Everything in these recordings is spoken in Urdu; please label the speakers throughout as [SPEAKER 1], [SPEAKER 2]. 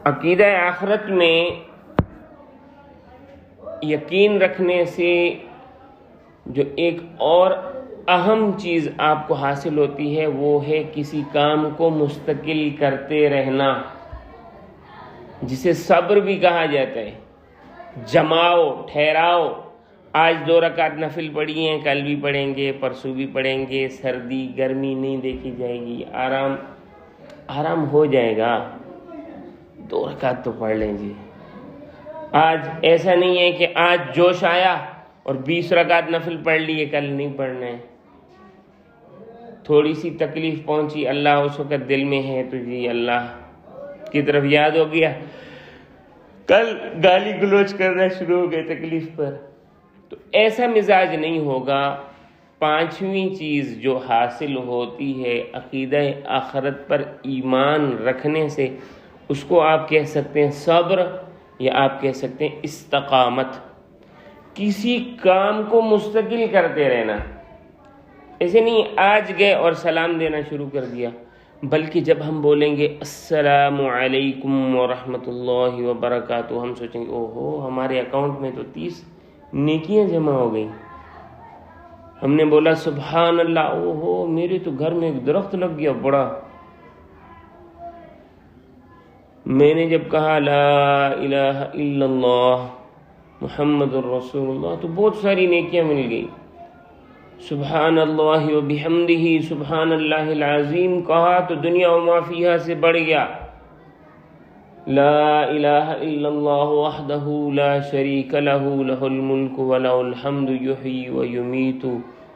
[SPEAKER 1] عقیدہ آخرت میں یقین رکھنے سے جو ایک اور اہم چیز آپ کو حاصل ہوتی ہے وہ ہے کسی کام کو مستقل کرتے رہنا، جسے صبر بھی کہا جاتا ہے۔ جماؤ، ٹھہراؤ، آج 2 رکعت نفل پڑھی ہیں، کل بھی پڑھیں گے، پرسوں بھی پڑھیں گے، سردی گرمی نہیں دیکھی جائے گی، آرام ہو جائے گا، 2 رکعت تو پڑھ لیں جی۔ آج ایسا نہیں ہے کہ آج جوش آیا اور 20 رکعت نفل پڑھ لیے، کل نہیں پڑھنا ہے۔ تھوڑی سی تکلیف پہنچی، اللہ اس وقت دل میں ہے تو جی اللہ کی طرف یاد ہو گیا، کل گالی گلوچ کرنا شروع ہو گئے تکلیف پر، تو ایسا مزاج نہیں ہوگا۔ 5ویں چیز جو حاصل ہوتی ہے عقیدہ آخرت پر ایمان رکھنے سے، اس کو آپ کہہ سکتے ہیں صبر، یا آپ کہہ سکتے ہیں استقامت۔ کسی کام کو مستقل کرتے رہنا، ایسے نہیں آج گئے اور سلام دینا شروع کر دیا، بلکہ جب ہم بولیں گے السلام علیکم ورحمۃ اللہ وبرکاتہ، ہم سوچیں گے اوہو ہمارے اکاؤنٹ میں تو 30 نیکیاں جمع ہو گئیں۔ ہم نے بولا سبحان اللہ، اوہو میرے تو گھر میں ایک درخت لگ گیا بڑا۔ میں نے جب کہا لا الہ الا اللہ محمد الرسول اللہ تو بہت ساری نیکیاں مل گئی۔ سبحان اللہ وبحمدہ سبحان اللہ العظیم کہا تو دنیا و ما فیہا سے بڑھ گیا۔ لا الہ الا اللہ وحدہ لا شریک لہ لہ الملک ولہ الحمد یحیی ویمیت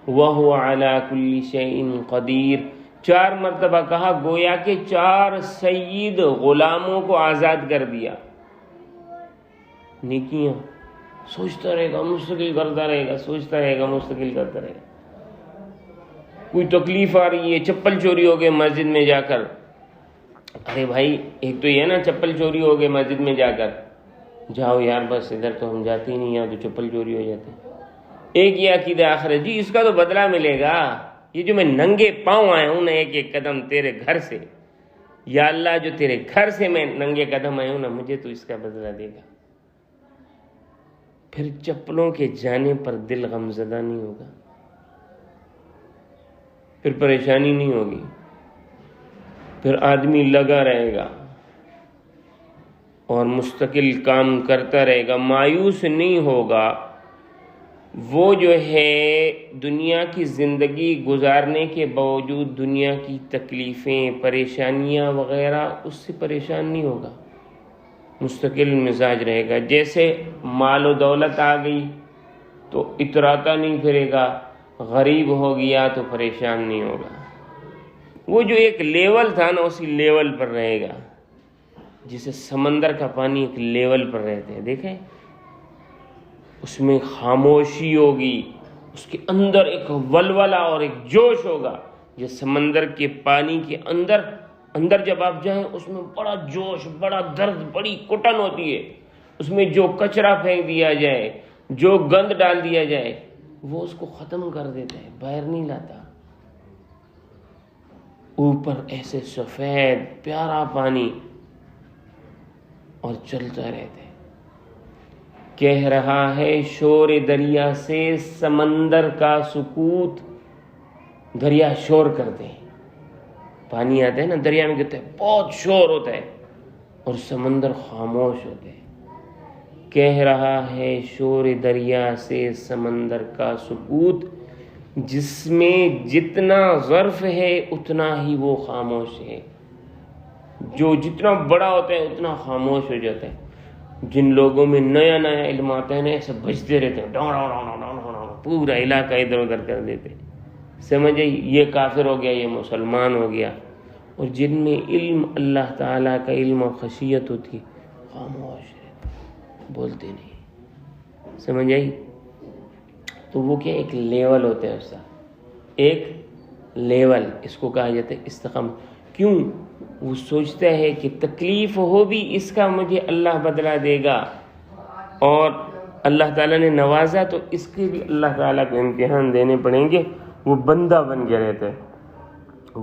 [SPEAKER 1] وہو علی کل شیء قدیر، 4 مرتبہ کہا، گویا کہ 4 سید غلاموں کو آزاد کر دیا۔ نیکیاں سوچتا رہے گا، مستقل کرتا رہے گا، سوچتا رہے گا، مستقل کرتا رہے گا۔ کوئی تکلیف آ رہی ہے، چپل چوری ہو گئے مسجد میں جا کر، ارے بھائی ایک تو یہ نا چپل چوری ہو گئے مسجد میں جا کر، جاؤ یار بس ادھر تو ہم جاتے ہی نہیں، یہاں تو چپل چوری ہو جاتے ہیں۔ ایک یہ عقیدہ آخرت، جی اس کا تو بدلہ ملے گا، یہ جو میں ننگے پاؤں آیا ہوں نا ایک ایک قدم تیرے گھر سے، یا اللہ جو تیرے گھر سے میں ننگے قدم آیا ہوں نا، مجھے تو اس کا بدلہ دے گا۔ پھر چپلوں کے جانے پر دل غمزدہ نہیں ہوگا، پھر پریشانی نہیں ہوگی، پھر آدمی لگا رہے گا اور مستقل کام کرتا رہے گا، مایوس نہیں ہوگا۔ وہ جو ہے دنیا کی زندگی گزارنے کے باوجود دنیا کی تکلیفیں، پریشانیاں وغیرہ اس سے پریشان نہیں ہوگا، مستقل مزاج رہے گا۔ جیسے مال و دولت آ گئی تو اتراتا نہیں پھرے گا، غریب ہو گیا تو پریشان نہیں ہوگا۔ وہ جو ایک لیول تھا نا اسی لیول پر رہے گا، جسے سمندر کا پانی ایک لیول پر رہتے ہیں، دیکھیں اس میں خاموشی ہوگی، اس کے اندر ایک ولولہ اور ایک جوش ہوگا۔ یہ سمندر کے پانی کے اندر جب آپ جائیں اس میں بڑا جوش، بڑا درد، بڑی کٹن ہوتی ہے، اس میں جو کچرا پھینک دیا جائے، جو گند ڈال دیا جائے وہ اس کو ختم کر دیتا ہے، باہر نہیں لاتا۔ اوپر ایسے سفید پیارا پانی اور چلتا رہتا ہے۔ کہہ رہا ہے شور دریا سے سمندر کا سکوت، دریا شور کرتے ہیں، پانی آتا ہے نا دریا میں کہتے ہیں بہت شور ہوتا ہے اور سمندر خاموش ہوتے ہیں۔ کہہ رہا ہے شور دریا سے سمندر کا سکوت، جس میں جتنا ظرف ہے اتنا ہی وہ خاموش ہے، جو جتنا بڑا ہوتا ہے اتنا خاموش ہو جاتا ہے۔ جن لوگوں میں نیا نیا علم آتا ہے نا ایسے بجتے رہتے ہیں، پورا علاقہ ادھر ادھر کر دیتے، سمجھے یہ کافر ہو گیا، یہ مسلمان ہو گیا۔ اور جن میں علم اللہ تعالیٰ کا علم و خشیت ہوتی خاموش رہتے، بولتے نہیں، سمجھ آئی؟ تو وہ کیا ایک لیول ہوتا ہے اس کا، ایک لیول، اس کو کہا جاتا ہے استقامت۔ کیوں؟ وہ سوچتا ہے کہ تکلیف ہو بھی اس کا مجھے اللہ بدلہ دے گا، اور اللہ تعالیٰ نے نوازا تو اس کے بھی اللہ تعالیٰ کو امتحان دینے پڑیں گے۔ وہ بندہ بن کے رہتے ہیں،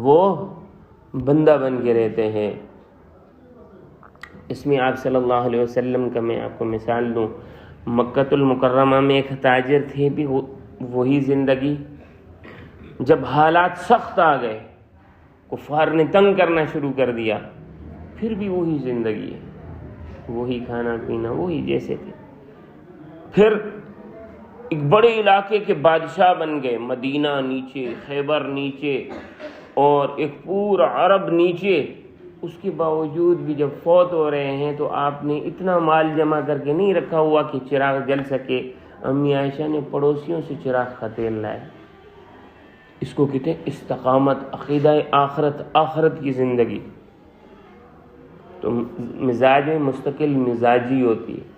[SPEAKER 1] وہ بندہ بن کے رہتے ہیں۔ اس میں آپ صلی اللہ علیہ وسلم کا میں آپ کو مثال دوں، مکۃ المکرمہ میں ایک تاجر تھے، بھی وہی زندگی، جب حالات سخت آ گئے، کفار نے تنگ کرنا شروع کر دیا، پھر بھی وہی زندگی ہے، وہی کھانا پینا، وہی جیسے تھے۔ پھر ایک بڑے علاقے کے بادشاہ بن گئے، مدینہ نیچے، خیبر نیچے، اور ایک پورا عرب نیچے۔ اس کے باوجود بھی جب فوت ہو رہے ہیں تو آپ نے اتنا مال جمع کر کے نہیں رکھا ہوا کہ چراغ جل سکے، امی عائشہ نے پڑوسیوں سے چراغ ختیل لائے۔ اس کو کہتے ہیں استقامت، عقیدہ آخرت کی زندگی۔ تو مزاج میں مستقل مزاجی ہوتی ہے۔